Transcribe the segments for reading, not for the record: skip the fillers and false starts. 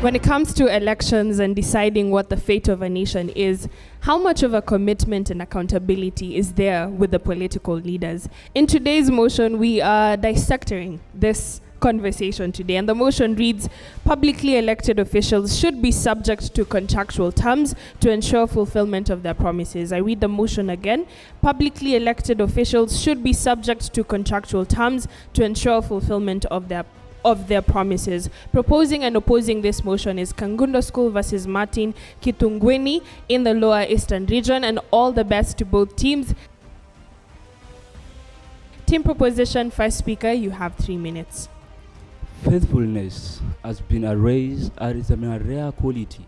When it comes to elections and deciding what the fate of a nation is, how much of a commitment and accountability is there with the political leaders? In today's motion, we are dissecting this conversation today, and the motion reads: publicly elected officials should be subject to contractual terms to ensure fulfillment of their promises. I read the motion again. Publicly elected officials should be subject to contractual terms to ensure fulfillment of their promises. Proposing and opposing this motion is Kangundo School versus Martin Kithuguini in the Lower Eastern Region, and all the best to both teams. Team proposition, first speaker, you have 3 minutes. Faithfulness has been a rare quality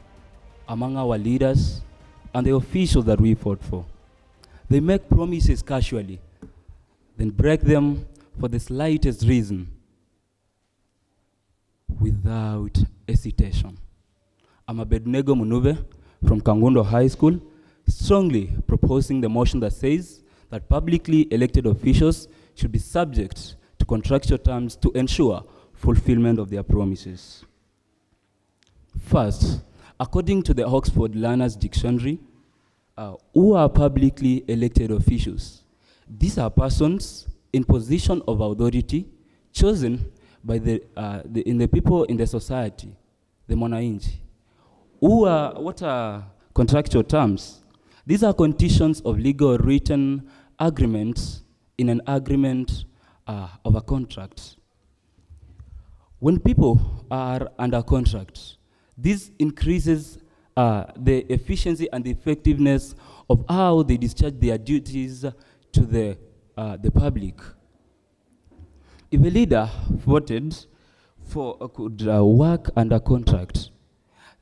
among our leaders and the officials that we fought for. They make promises casually, then break them for the slightest reason, without hesitation. I'm Abednego Munube from Kangundo High School, strongly proposing the motion that says that publicly elected officials should be subject to contractual terms to ensure fulfillment of their promises. First, according to the Oxford Learners Dictionary, who are publicly elected officials? These are persons in position of authority chosen by the people in the society, the mwananchi. What are contractual terms? These are conditions of legal written agreements in an agreement of a contract. When people are under contract, this increases the efficiency and the effectiveness of how they discharge their duties to the public. If a leader voted could work under contract,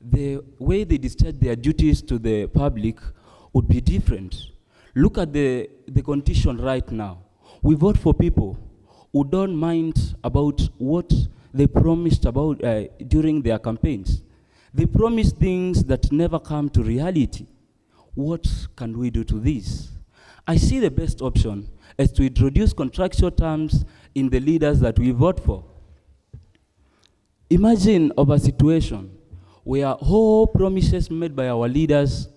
the way they discharge their duties to the public would be different. Look at the condition right now. We vote for people who don't mind about what they promised about during their campaigns. They promise things that never come to reality. What can we do to this? I see the best option is to introduce contractual terms in the leaders that we vote for. Imagine of a situation where all promises made by our leaders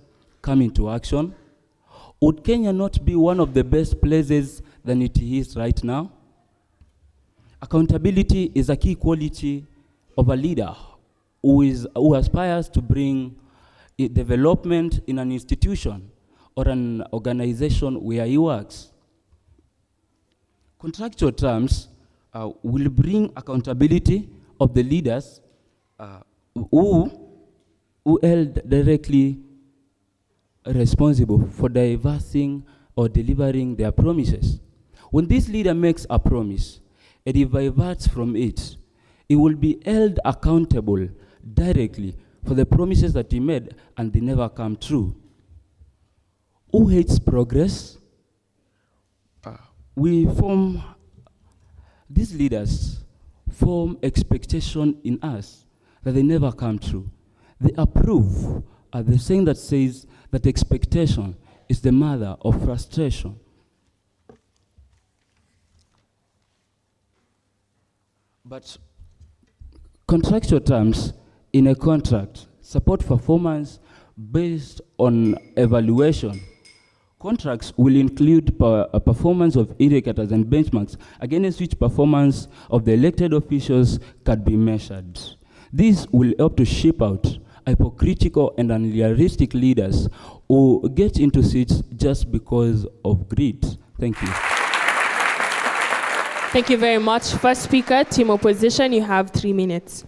come into action. Would Kenya not be one of the best places than it is right now? Accountability is a key quality of a leader who aspires to bring development in an institution or an organization where he works. Contractual terms will bring accountability of the leaders who held directly responsible for diverting or delivering their promises. When this leader makes a promise and he diverts from it, he will be held accountable directly for the promises that he made and they never come true. Who hates progress? These leaders form expectation in us that they never come true. They approve the saying that says that expectation is the mother of frustration. But contractual terms in a contract support performance based on evaluation. Contracts will include a performance of indicators and benchmarks against which performance of the elected officials can be measured. This will help to shape out hypocritical and unrealistic leaders who get into seats just because of greed. Thank you. Thank you very much. First speaker, team opposition, you have 3 minutes.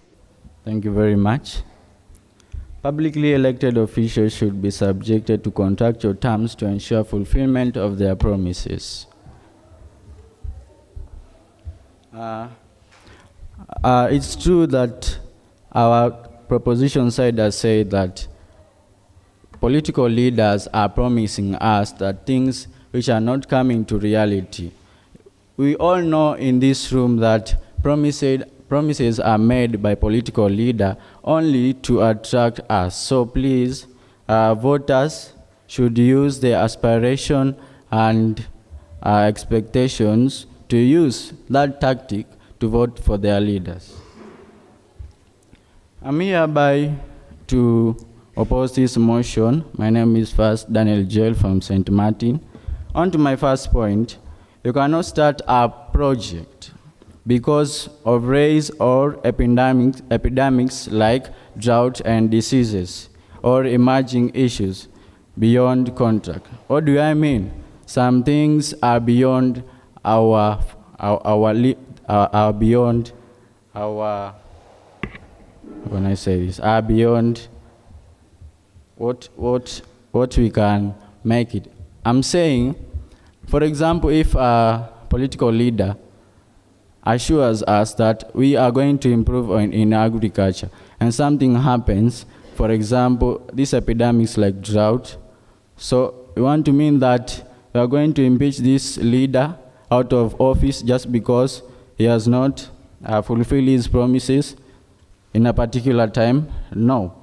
Thank you very much. Publicly elected officials should be subjected to contractual terms to ensure fulfillment of their promises. It's true that our proposition side has said that political leaders are promising us that things which are not coming to reality. We all know in this room that promises are made by political leaders only to attract us. So please, voters should use their aspiration and expectations to use that tactic to vote for their leaders. I'm hereby to oppose this motion. My name is first Daniel Joel from St. Martin. On to my first point, you cannot start a project because of race or epidemics like drought and diseases or emerging issues beyond contract. What do I mean? Some things are beyond when I say this, are beyond what we can make it. I'm saying, for example, if a political leader assures us that we are going to improve in agriculture, and something happens, for example, these epidemics like drought, so we want to mean that we are going to impeach this leader out of office just because he has not fulfilled his promises in a particular time? No.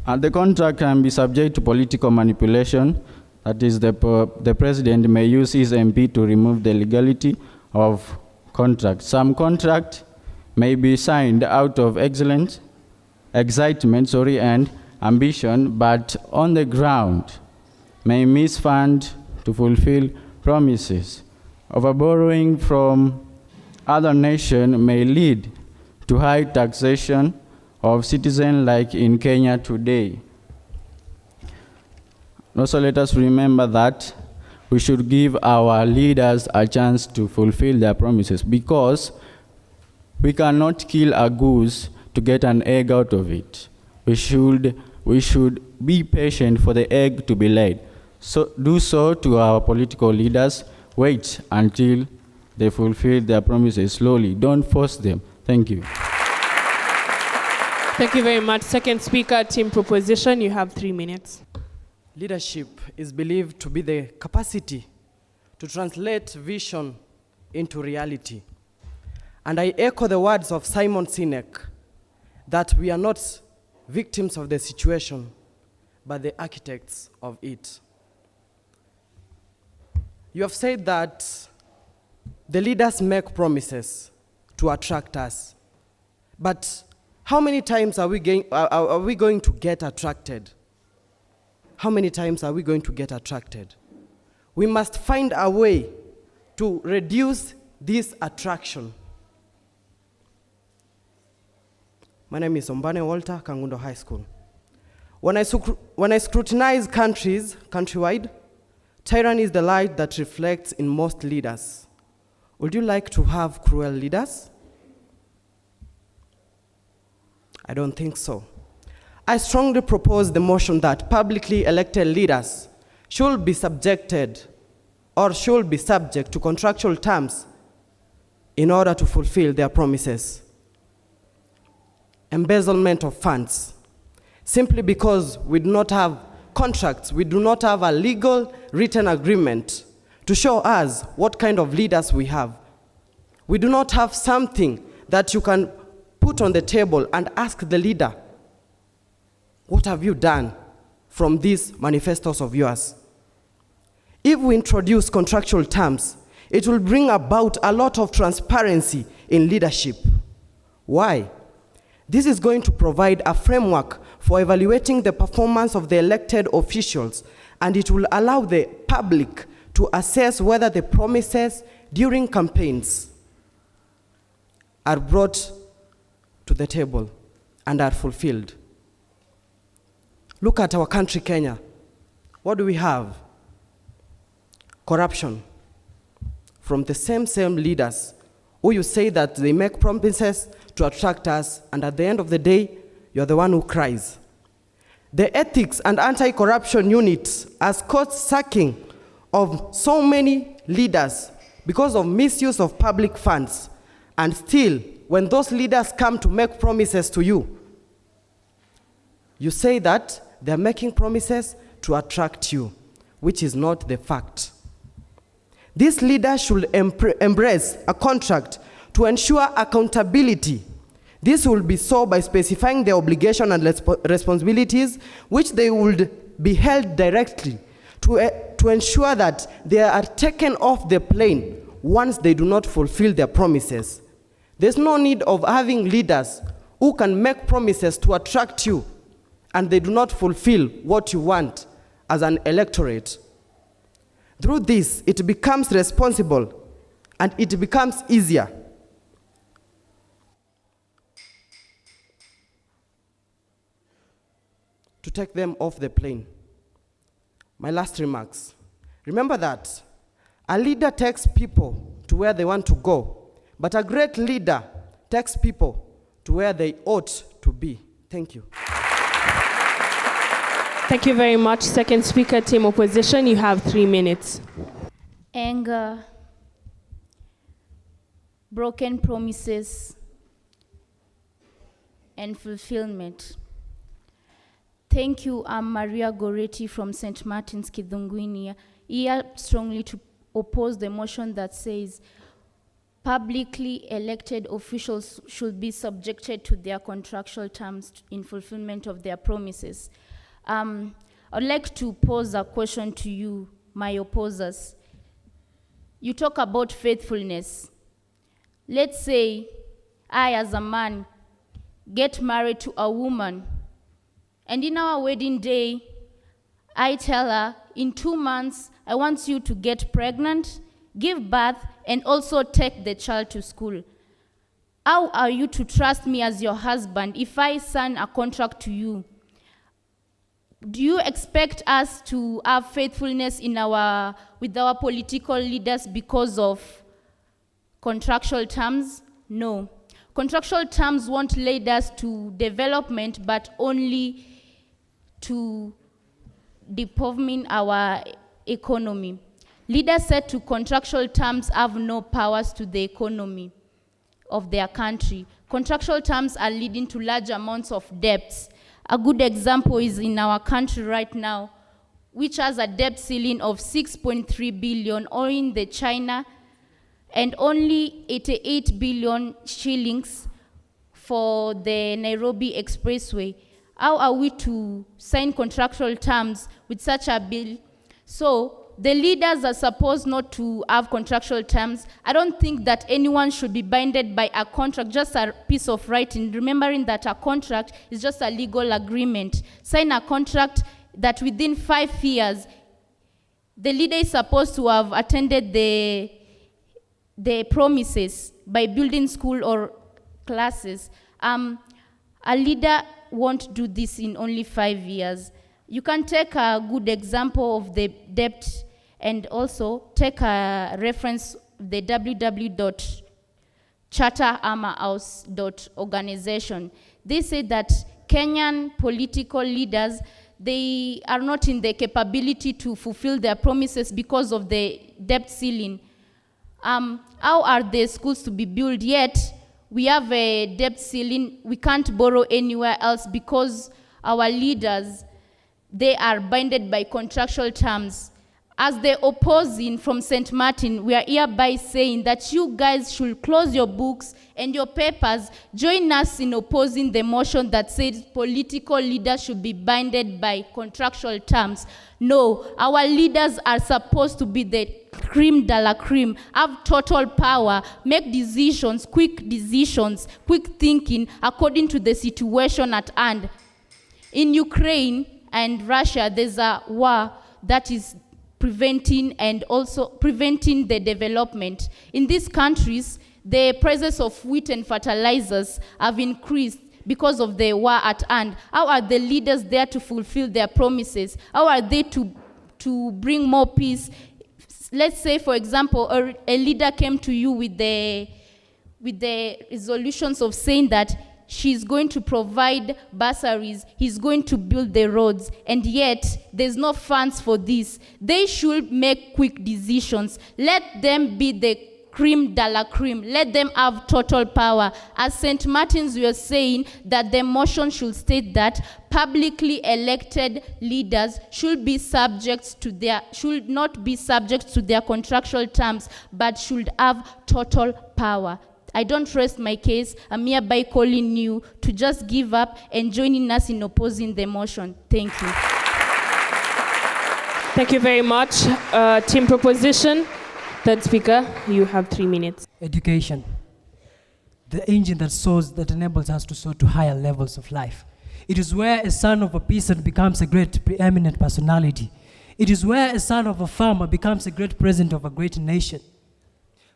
And the contract can be subject to political manipulation. That is, the president may use his MP to remove the legality of contract. Some contract may be signed out of excitement, and ambition, but on the ground may miss fund to fulfill promises. Overborrowing from other nations may lead to high taxation of citizens like in Kenya today. Also, let us remember that we should give our leaders a chance to fulfill their promises, because we cannot kill a goose to get an egg out of it. We should be patient for the egg to be laid. So do so to our political leaders. Wait until they fulfill their promises slowly. Don't force them. Thank you. Thank you very much. Second speaker, team proposition, you have 3 minutes. Leadership is believed to be the capacity to translate vision into reality. And I echo the words of Simon Sinek that we are not victims of the situation, but the architects of it. You have said that the leaders make promises to attract us. But how many times are we going to get attracted? How many times are we going to get attracted? We must find a way to reduce this attraction. My name is Ombane Walter, Kangundo High School. When I scrutinize countries countrywide, tyranny is the light that reflects in most leaders. Would you like to have cruel leaders? I don't think so. I strongly propose the motion that publicly elected leaders should be subject to contractual terms in order to fulfill their promises. Embezzlement of funds. Simply because we do not have contracts, we do not have a legal written agreement to show us what kind of leaders we have. We do not have something that you can put on the table and ask the leader, what have you done from these manifestos of yours? If we introduce contractual terms, it will bring about a lot of transparency in leadership. Why? This is going to provide a framework for evaluating the performance of the elected officials, and it will allow the public to assess whether the promises during campaigns are brought to the table and are fulfilled. Look at our country, Kenya. What do we have? Corruption from the same leaders who you say that they make promises to attract us, and at the end of the day, you're the one who cries. The ethics and anti-corruption units has caused sacking of so many leaders because of misuse of public funds. And still, when those leaders come to make promises to you, you say that they're making promises to attract you, which is not the fact. This leader should embrace a contract to ensure accountability. This will be so by specifying the obligation and responsibilities which they would be held directly to ensure that they are taken off the plane once they do not fulfill their promises. There's no need of having leaders who can make promises to attract you and they do not fulfill what you want as an electorate. Through this, it becomes responsible and it becomes easier to take them off the plane. My last remarks. Remember that a leader takes people to where they want to go, but a great leader takes people to where they ought to be. Thank you. Thank you very much. Second speaker, Team Opposition, you have 3 minutes. Anger, broken promises, and fulfillment. Thank you. I'm Maria Goretti from St. Martin's, Kithuguini, here strongly to oppose the motion that says publicly elected officials should be subjected to their contractual terms in fulfillment of their promises. I'd like to pose a question to you, my opposers. You talk about faithfulness. Let's say I, as a man, get married to a woman, and in our wedding day, I tell her, in 2 months, I want you to get pregnant, give birth, and also take the child to school. How are you to trust me as your husband if I sign a contract to you? Do you expect us to have faithfulness with our political leaders because of contractual terms? No. Contractual terms won't lead us to development, but only to devolving our economy. Leaders set to contractual terms have no powers to the economy of their country. Contractual terms are leading to large amounts of debts. A good example is in our country right now, which has a debt ceiling of 6.3 billion owing the China and only 88 billion shillings for the Nairobi Expressway. How are we to sign contractual terms with such a bill? So the leaders are supposed not to have contractual terms. I don't think that anyone should be binded by a contract, just a piece of writing, remembering that a contract is just a legal agreement. Sign a contract that within 5 years, the leader is supposed to have attended the promises by building school or classes. A leader won't do this in only 5 years. You can take a good example of the debt and also take a reference, the www.charterarmorhouse.organization. They say that Kenyan political leaders, they are not in the capability to fulfill their promises because of the debt ceiling. How are the schools to be built? Yet we have a debt ceiling. We can't borrow anywhere else because our leaders, they are binded by contractual terms. As the opposing from St. Martin, we are hereby saying that you guys should close your books and your papers. Join us in opposing the motion that says political leaders should be binded by contractual terms. No, our leaders are supposed to be the creme de la creme, have total power, make decisions, quick thinking according to the situation at hand. In Ukraine and Russia, there's a war that is preventing the development. In these countries, the prices of wheat and fertilizers have increased because of the war at hand. How are the leaders there to fulfill their promises? How are they to bring more peace? Let's say, for example, a leader came to you with the resolutions of saying that she's going to provide bursaries, he's going to build the roads, and yet there's no funds for this. They should make quick decisions. Let them be the creme de la creme. Let them have total power. As St. Martin's, we are saying that the motion should state that publicly elected leaders should not be subject to their contractual terms, but should have total power. I don't rest my case. I'm hereby calling you to just give up and joining us in opposing the motion. Thank you. Thank you very much. Team Proposition, third speaker, you have 3 minutes. Education. the engine that soars, that enables us to soar to higher levels of life. It is where a son of a peasant becomes a great preeminent personality. It is where a son of a farmer becomes a great president of a great nation.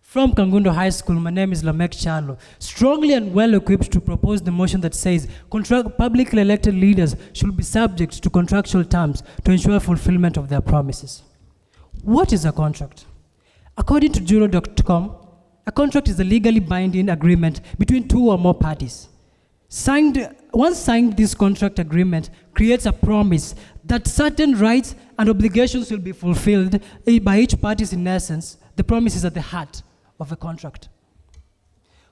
From Kangundo High School, my name is Lamek Chalo, strongly and well equipped to propose the motion that says publicly elected leaders should be subject to contractual terms to ensure fulfillment of their promises. What is a contract? According to Juro.com, a contract is a legally binding agreement between two or more parties. Once signed, this contract agreement creates a promise that certain rights and obligations will be fulfilled by each party. In essence, the promise is at the heart of a contract.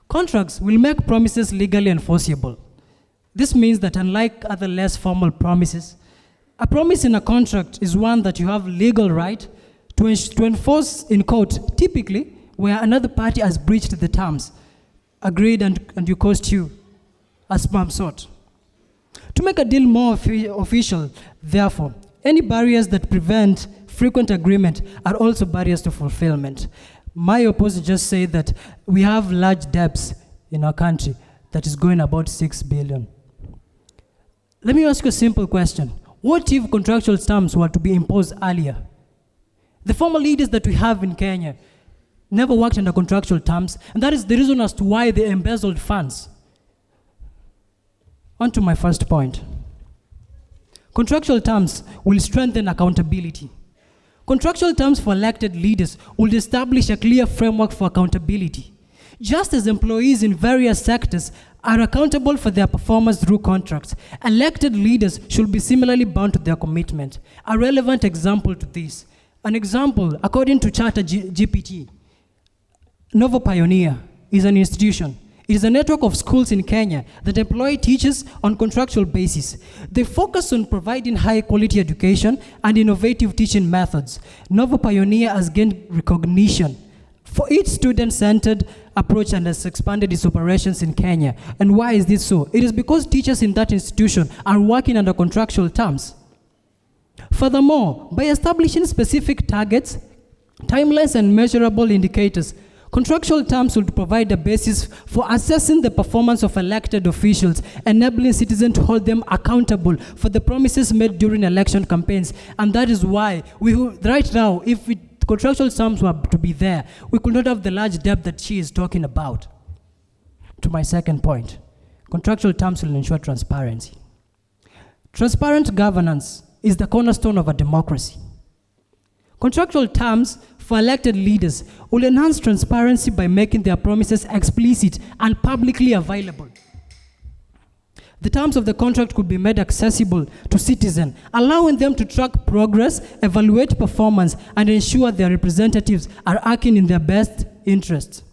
Contracts will make promises legally enforceable. This means that unlike other less formal promises, a promise in a contract is one that you have legal right to enforce in court, typically where another party has breached the terms agreed and you cost you as some sort. To make a deal more official, therefore, any barriers that prevent frequent agreement are also barriers to fulfillment. My opponent just said that we have large debts in our country that is going about 6 billion. Let me ask you a simple question. What if contractual terms were to be imposed earlier? The former leaders that we have in Kenya never worked under contractual terms, and that is the reason as to why they embezzled funds. On to my first point. Contractual terms will strengthen accountability. Contractual terms for elected leaders will establish a clear framework for accountability. Just as employees in various sectors are accountable for their performance through contracts, elected leaders should be similarly bound to their commitment. A relevant example to this. An example, according to Charter GPT, Novo Pioneer is an institution. It is a network of schools in Kenya that employ teachers on contractual basis. They focus on providing high-quality education and innovative teaching methods. Novo Pioneer has gained recognition for its student-centered approach and has expanded its operations in Kenya. And why is this so? It is because teachers in that institution are working under contractual terms. Furthermore, by establishing specific targets, timelines, and measurable indicators, contractual terms will provide a basis for assessing the performance of elected officials, enabling citizens to hold them accountable for the promises made during election campaigns. And that is why right now, if contractual terms were to be there, we could not have the large debt that she is talking about. To my second point, contractual terms will ensure transparency. Transparent governance is the cornerstone of a democracy. Contractual terms for elected leaders will enhance transparency by making their promises explicit and publicly available. The terms of the contract could be made accessible to citizens, allowing them to track progress, evaluate performance, and ensure their representatives are acting in their best interests.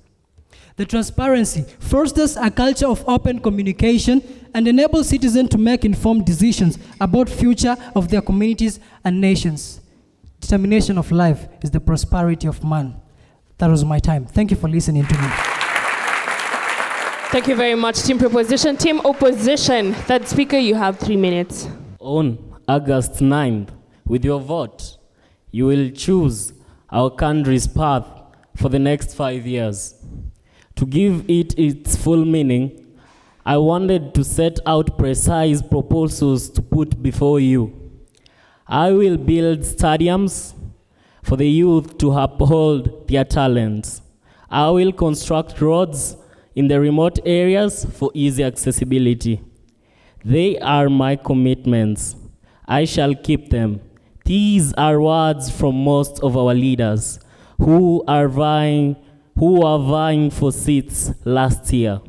The transparency fosters a culture of open communication and enables citizens to make informed decisions about the future of their communities and nations. Determination of life is the prosperity of man. That was my time. Thank you for listening to me. Thank you very much, Team Proposition. Team Opposition, third speaker, you have 3 minutes. On August 9th, with your vote, you will choose our country's path for the next 5 years. To give it its full meaning, I wanted to set out precise proposals to put before you. I will build stadiums for the youth to uphold their talents. I will construct roads in the remote areas for easy accessibility. They are my commitments. I shall keep them. These are words from most of our leaders who are vying for seats last year.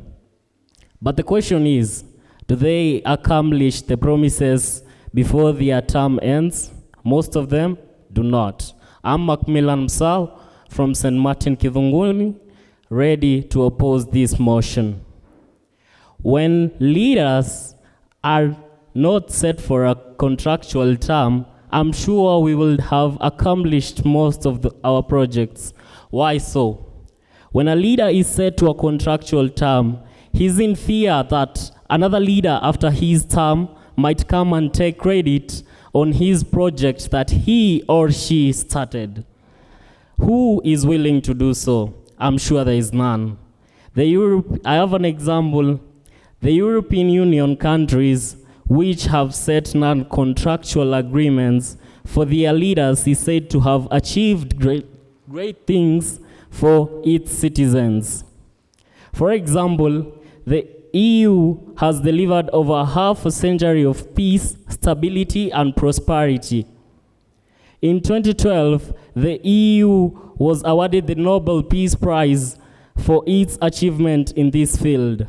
But the question is, do they accomplish the promises before their term ends? Most of them do not. I'm Macmillan Msal from St. Martin, Kithuguini, ready to oppose this motion. When leaders are not set for a contractual term, I'm sure we will have accomplished most of our projects. Why so? When a leader is set to a contractual term, he's in fear that another leader after his term might come and take credit on his project that he or she started. Who is willing to do so? I'm sure there is none. I have an example. The European Union countries which have set non-contractual agreements for their leaders is said to have achieved great things for its citizens. For example, the EU has delivered over half a century of peace, stability, and prosperity. In 2012, the EU was awarded the Nobel Peace Prize for its achievement in this field.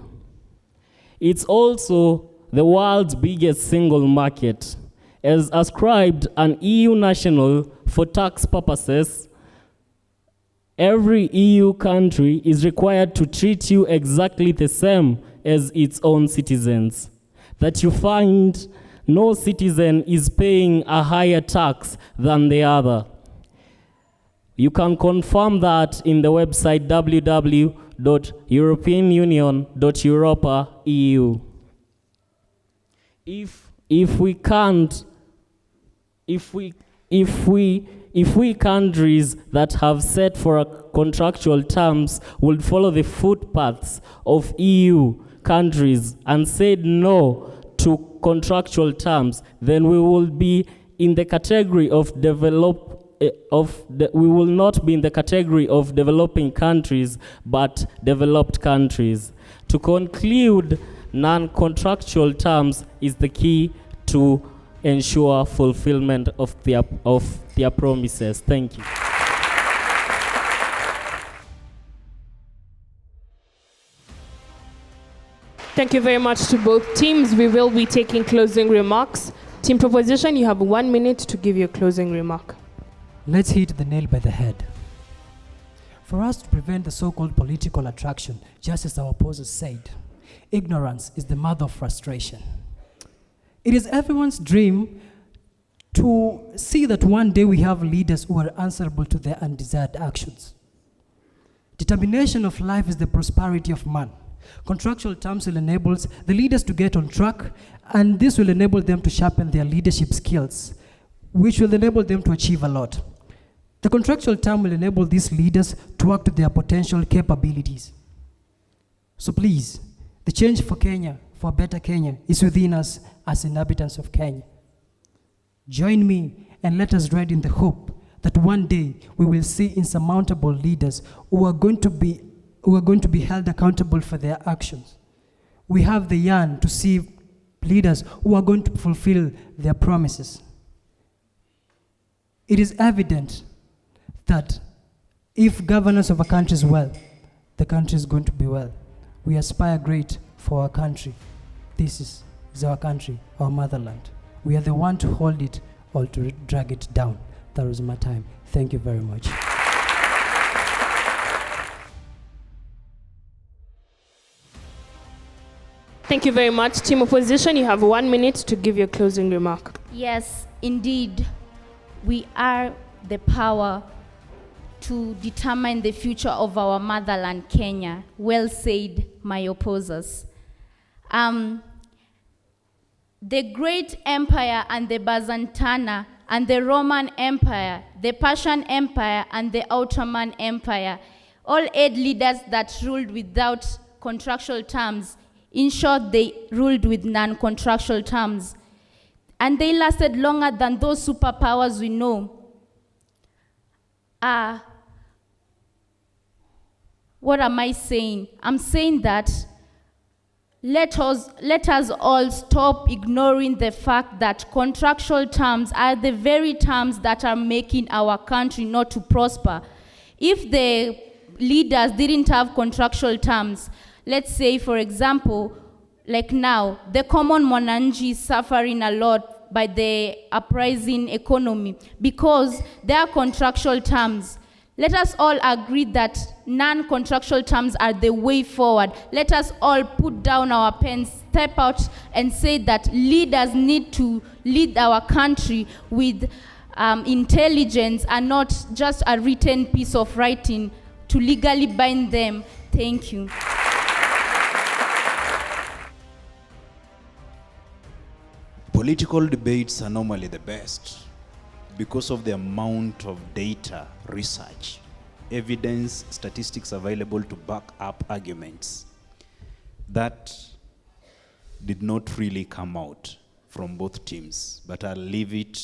It's also the world's biggest single market, as ascribed an EU national for tax purposes. Every EU country is required to treat you exactly the same as its own citizens. That you find no citizen is paying a higher tax than the other. You can confirm that in the website www.europeanunion.europa.eu. If we countries that have set for contractual terms would follow the footpaths of EU countries and said no to contractual terms, then we will be in the category of we will not be in the category of developing countries, but developed countries. To conclude, non-contractual terms is the key to ensure fulfillment of their promises. Thank you. Thank you very much to both teams. We will be taking closing remarks. Team Proposition, you have 1 minute to give your closing remark. Let's hit the nail by the head. For us to prevent the so-called political attraction, just as our opposers said, ignorance is the mother of frustration. It is everyone's dream to see that one day we have leaders who are answerable to their undesired actions. Determination of life is the prosperity of man. Contractual terms will enable the leaders to get on track, and this will enable them to sharpen their leadership skills, which will enable them to achieve a lot. The contractual term will enable these leaders to work to their potential capabilities. So please, the change for Kenya, for a better Kenya, is within us as inhabitants of Kenya. Join me and let us ride in the hope that one day we will see insurmountable leaders who are going to be held accountable for their actions. We have the yearn to see leaders who are going to fulfill their promises. It is evident that if governance of a country is well, the country is going to be well. We aspire great for our country. This is our country, our motherland. We are the one to hold it or to drag it down. That was my time. Thank you very much. Thank you very much. Team Opposition, you have 1 minute to give your closing remark. Yes, indeed, we are the power to determine the future of our motherland, Kenya. Well said, my opposers. The great empire and the Byzantine and the Roman Empire, the Persian Empire and the Ottoman Empire, all aid leaders that ruled without contractual terms. In short, they ruled with non-contractual terms. And they lasted longer than those superpowers we know. What am I saying? I'm saying that let us all stop ignoring the fact that contractual terms are the very terms that are making our country not to prosper. If the leaders didn't have contractual terms, let's say, for example, like now, the common mwananchi is suffering a lot by the uprising economy because there are contractual terms. Let us all agree that non-contractual terms are the way forward. Let us all put down our pens, step out and say that leaders need to lead our country with intelligence and not just a written piece of writing to legally bind them. Thank you. Political debates are normally the best because of the amount of data, research, evidence, statistics available to back up arguments. That did not really come out from both teams, but I'll leave it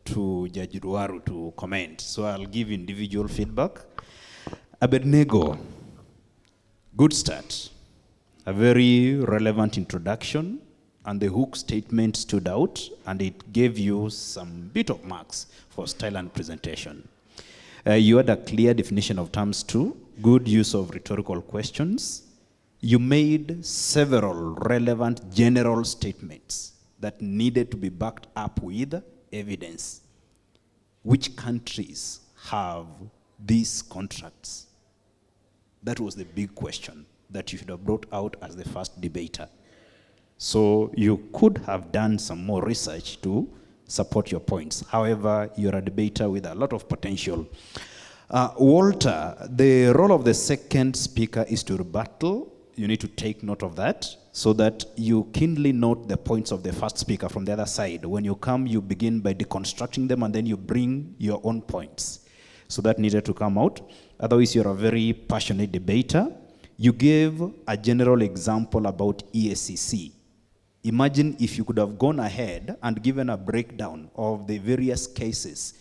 to Judge Ruaru to comment. So I'll give individual feedback. Abednego, good start. A very relevant introduction, and the hook statement stood out, and it gave you some bit of marks for style and presentation. You had a clear definition of terms too, good use of rhetorical questions. You made several relevant general statements that needed to be backed up with evidence. Which countries have these contracts? That was the big question that you should have brought out as the first debater. So you could have done some more research to support your points. However, you're a debater with a lot of potential. Walter, the role of the second speaker is to rebuttal. You need to take note of that so that you keenly note the points of the first speaker from the other side. When you come, you begin by deconstructing them and then you bring your own points. So that needed to come out. Otherwise, you're a very passionate debater. You gave a general example about EACC. Imagine if you could have gone ahead and given a breakdown of the various cases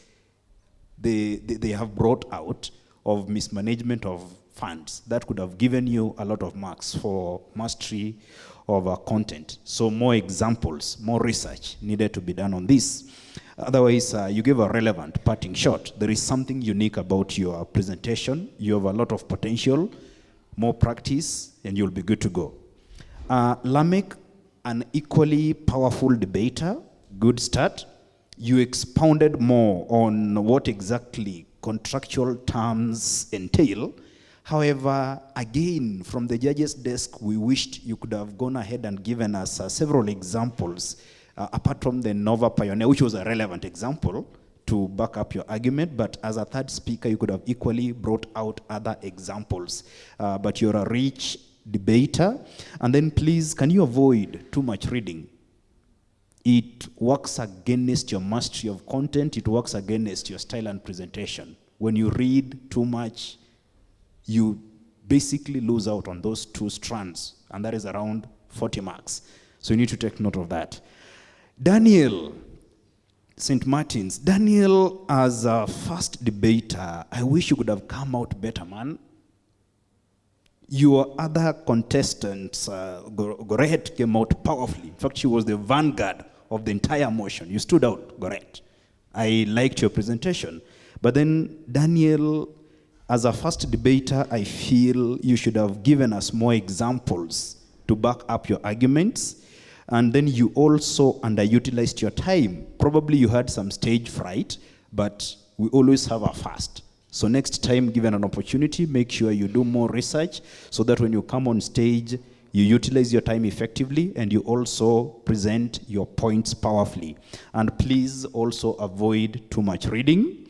they have brought out of mismanagement of funds. That could have given you a lot of marks for mastery of our content. So more examples, more research needed to be done on this. Otherwise, you gave a relevant parting shot. There is something unique about your presentation. You have a lot of potential, more practice, and you'll be good to go. Lamek, an equally powerful debater, good start. You expounded more on what exactly contractual terms entail. However, again, from the judge's desk, we wished you could have gone ahead and given us several examples, apart from the Nova Pioneer, which was a relevant example to back up your argument, but as a third speaker, you could have equally brought out other examples. But you're a rich debater. And then please, can you avoid too much reading? It works against your mastery of content. It works against your style and presentation. When you read too much, you basically lose out on those two strands, and that is around 40 marks. So you need to take note of that. Daniel, St. Martin's. Daniel, as a first debater, I wish you could have come out better, man. Your other contestants, Goret came out powerfully. In fact, she was the vanguard of the entire motion. You stood out, Goret. I liked your presentation. But then, Daniel, as a first debater, I feel you should have given us more examples to back up your arguments. And then you also underutilized your time. Probably you had some stage fright, but we always have a first. So next time, given an opportunity, make sure you do more research so that when you come on stage, you utilize your time effectively and you also present your points powerfully. And please also avoid too much reading.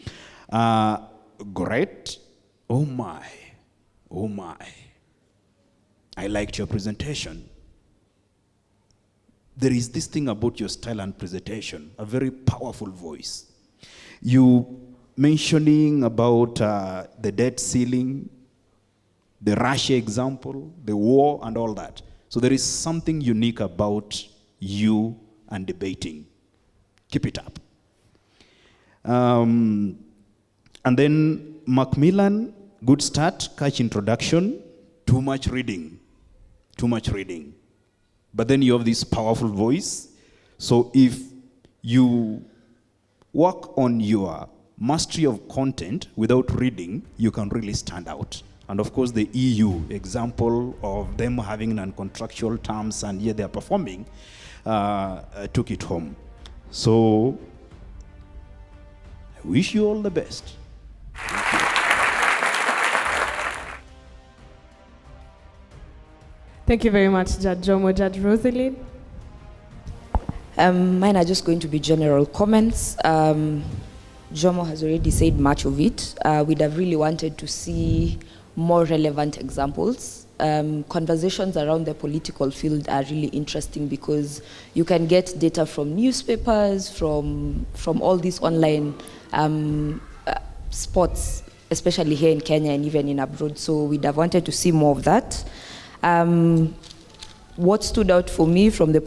Great. Oh my. I liked your presentation. There is this thing about your style and presentation, a very powerful voice. You mentioning about the debt ceiling, the Russia example, the war and all that. So there is something unique about you and debating. Keep it up. And then Macmillan, good start, catch introduction, too much reading. But then you have this powerful voice. So if you work on your mastery of content without reading, you can really stand out. And of course, the EU example of them having non-contractual terms and yet they are performing took it home. So I wish you all the best. Thank you very much, Judge Jomo. Judge Rosalind? Mine are just going to be general comments. Jomo has already said much of it. We'd have really wanted to see more relevant examples. Conversations around the political field are really interesting because you can get data from newspapers, from all these online spots especially here in Kenya and even in abroad. So we'd have wanted to see more of that. What stood out for me from the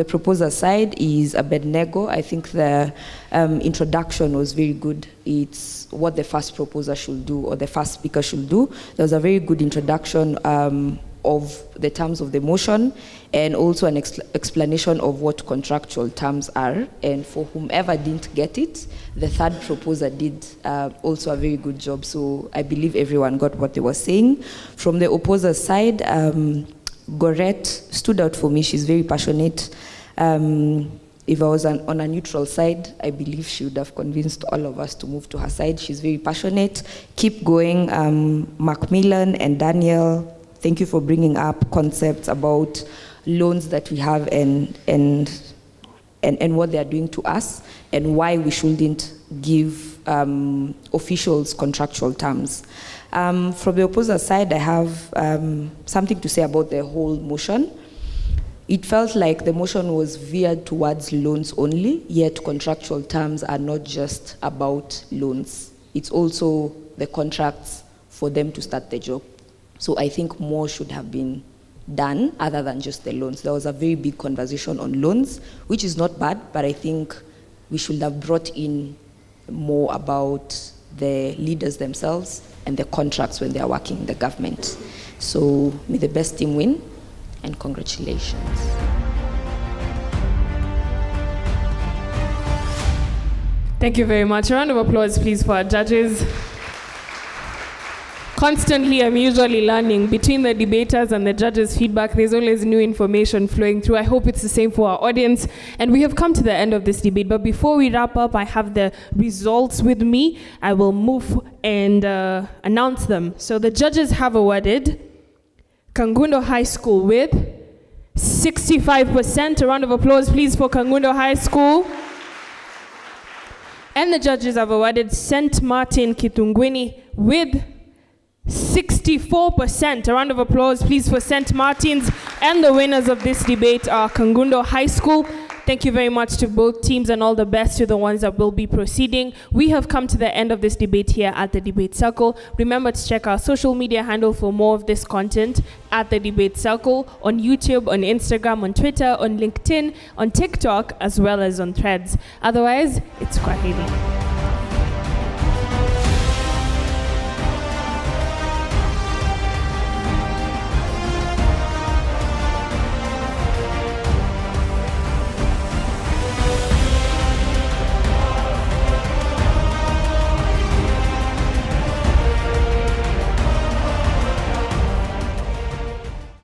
proposer side is Abednego. I think the introduction was very good. It's what the first proposer should do, or the first speaker should do. There was a very good introduction of the terms of the motion, and also an explanation of what contractual terms are. And for whomever didn't get it, the third proposer did also a very good job. So I believe everyone got what they were saying. From the opposer side, Gorette stood out for me. She's very passionate. If I was on a neutral side, I believe she would have convinced all of us to move to her side. She's very passionate. Keep going. Macmillan and Daniel, thank you for bringing up concepts about loans that we have and what they are doing to us, and why we shouldn't give officials contractual terms. From the opposer side, I have something to say about the whole motion. It felt like the motion was veered towards loans only, yet contractual terms are not just about loans. It's also the contracts for them to start the job. So I think more should have been done other than just the loans. There was a very big conversation on loans, which is not bad, but I think we should have brought in more about the leaders themselves and the contracts when they are working in the government. So may the best team win, and congratulations. Thank you very much. A round of applause, please, for our judges. Constantly, I'm usually learning. Between the debaters and the judges' feedback, there's always new information flowing through. I hope it's the same for our audience. And we have come to the end of this debate. But before we wrap up, I have the results with me. I will move and announce them. So the judges have awarded Kangundo High School with 65%. A round of applause, please, for Kangundo High School. And the judges have awarded St. Martin Kithuguini with 64%. A round of applause, please, for St. Martin's. And the winners of this debate are Kangundo High School. Thank you very much to both teams, and all the best to the ones that will be proceeding. We have come to the end of this debate here at the Debate Circle. Remember to check our social media handle for more of this content at the Debate Circle on YouTube, on Instagram, on Twitter, on LinkedIn, on TikTok, as well as on Threads. Otherwise, it's Kwaheri.